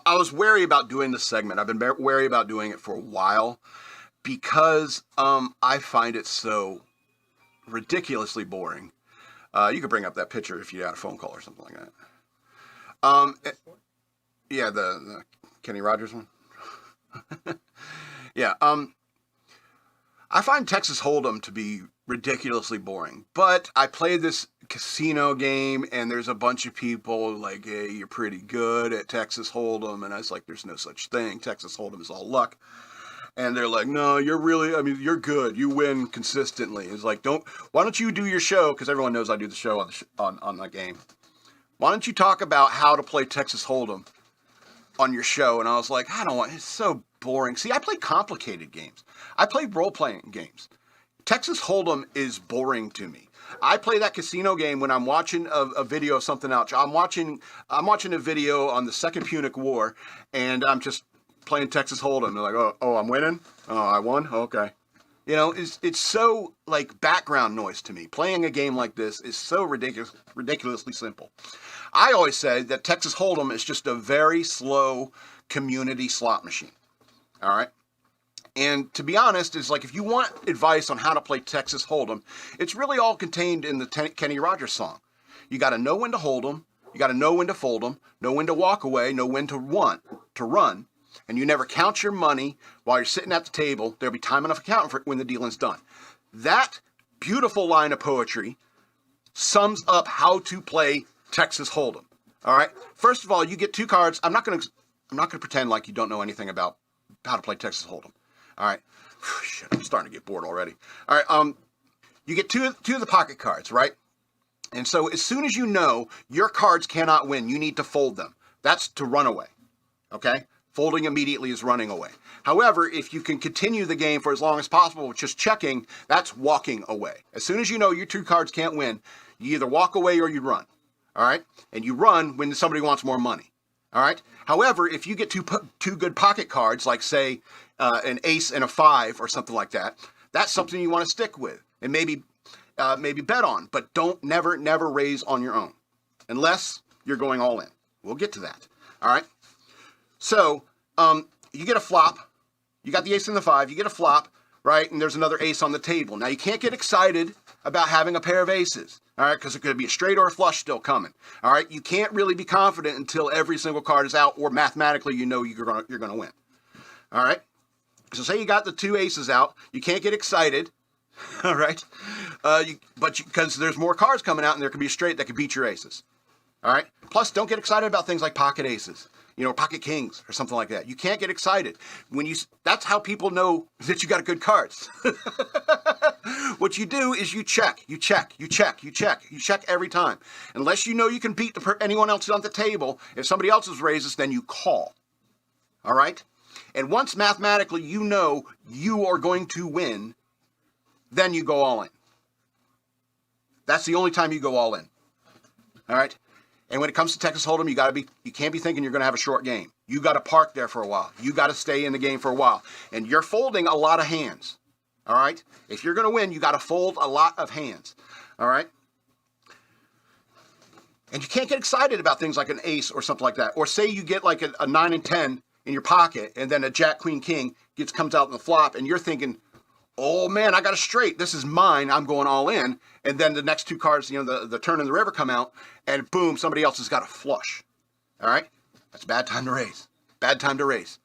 I was wary about doing this segment. I've been wary about doing it for a while because I find it so ridiculously boring. You could bring up that picture if you had a phone call or something like that. Yeah, the Kenny Rogers one. Yeah. I find Texas Hold'em to be ridiculously boring, but I played this casino game and there's a bunch of people like, hey, you're pretty good at Texas Hold'em. And I was like, there's no such thing. Texas Hold'em is all luck. And they're like, no, you're good. You win consistently. It's like, why don't you do your show? Because everyone knows I do the show on the game. Why don't you talk about how to play Texas Hold'em on your show? And I was like, it's so boring. See, I play complicated games. I play role-playing games. Texas Hold'em is boring to me. I play that casino game when I'm watching a video of something else. I'm watching a video on the Second Punic War, and I'm just playing Texas Hold'em. They're like, oh, I'm winning? Oh, I won? Okay. It's so like background noise to me. Playing a game like this is so ridiculously simple. I always say that Texas Hold'em is just a very slow community slot machine. All right? And to be honest, it's like if you want advice on how to play Texas Hold'em, it's really all contained in the Kenny Rogers song. You got to know when to hold 'em, you got to know when to fold 'em, know when to walk away, know when to run, and you never count your money while you're sitting at the table. There'll be time enough accounting for it when the dealing's done. That beautiful line of poetry sums up how to play Texas Hold'em. All right. First of all, you get two cards. I'm not going to pretend like you don't know anything about how to play Texas Hold'em. All right. Shit, I'm starting to get bored already. All right. You get two of the pocket cards, right? And so as soon as you know your cards cannot win, you need to fold them. That's to run away. Okay? Folding immediately is running away. However, if you can continue the game for as long as possible with just checking, that's walking away. As soon as you know your two cards can't win, you either walk away or you run. All right? And you run when somebody wants more money. All right? However, if you get two good pocket cards, like say an ace and a 5 or something like that, that's something you want to stick with and maybe bet on, but never raise on your own unless you're going all in. We'll get to that. All right. So you get a flop. You got the ace and the 5. You get a flop, right? And there's another ace on the table. Now you can't get excited about having a pair of aces. All right, because it could be a straight or a flush still coming. All right, you can't really be confident until every single card is out, or mathematically you know you're gonna win. All right, so say you got the two aces out, you can't get excited. All right, because there's more cards coming out, and there could be a straight that could beat your aces. All right. Plus, don't get excited about things like pocket aces, pocket kings or something like that. You can't get excited that's how people know that you got good cards. What you do is you check every time. Unless you know you can beat anyone else on the table, if somebody else's raises, then you call. All right? And once mathematically you know you are going to win, then you go all in. That's the only time you go all in. All right? And when it comes to Texas Hold'em, you can't be thinking you're going to have a short game. You got to park there for a while. You got to stay in the game for a while. And you're folding a lot of hands. All right? If you're going to win, you got to fold a lot of hands. All right? And you can't get excited about things like an ace or something like that. Or say you get like a 9 and 10 in your pocket, and then a jack, queen, king comes out in the flop, and you're thinking, oh man, I got a straight. This is mine. I'm going all in. And then the next two cards, the turn and the river come out, and boom, somebody else has got a flush. All right? That's a bad time to raise. Bad time to raise.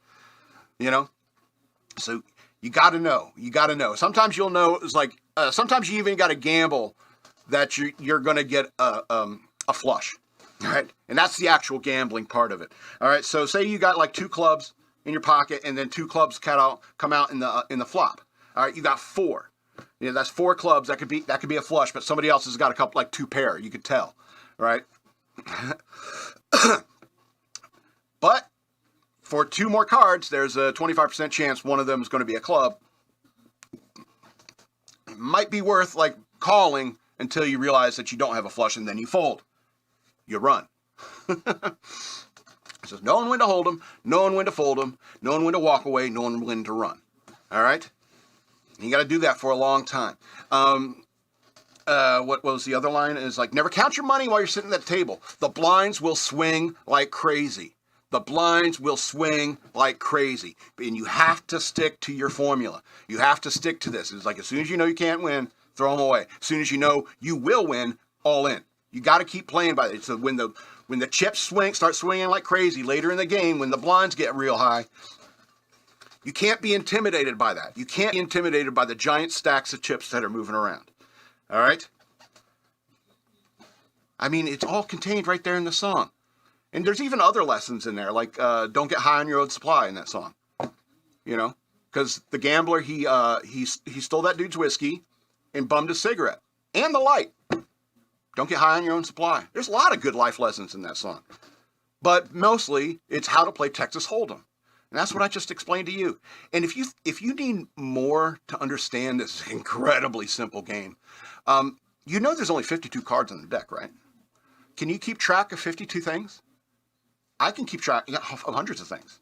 So you got to know. You got to know. Sometimes you'll know. It's like sometimes you even got to gamble that you're going to get a flush. All right? And that's the actual gambling part of it. All right? So say you got like two clubs in your pocket, and then two clubs come out in the flop. All right? You got 4. That's 4 clubs. That could be a flush, but somebody else has got a couple, like 2 pair. You could tell, right? But for 2 more cards, there's a 25% chance one of them is going to be a club. It might be worth like calling until you realize that you don't have a flush, and then you fold. You run. So knowing when to hold them, knowing when to fold them, knowing when to walk away, knowing when to run. All right? You got to do that for a long time. What was the other line? Is like, never count your money while you're sitting at the table. The blinds will swing like crazy. The blinds will swing like crazy, and you have to stick to your formula. You have to stick to this. It's like as soon as you know you can't win, throw them away. As soon as you know you will win, all in. You got to keep playing by it. So when the chips start swinging like crazy later in the game, when the blinds get real high, you can't be intimidated by that. You can't be intimidated by the giant stacks of chips that are moving around. All right? I mean, it's all contained right there in the song. And there's even other lessons in there, like don't get high on your own supply in that song. You know, because the gambler, he stole that dude's whiskey and bummed his cigarette and the light. Don't get high on your own supply. There's a lot of good life lessons in that song. But mostly, it's how to play Texas Hold'em. And that's what I just explained to you. And if you need more to understand this incredibly simple game, you know there's only 52 cards on the deck, right? Can you keep track of 52 things? I can keep track of hundreds of things.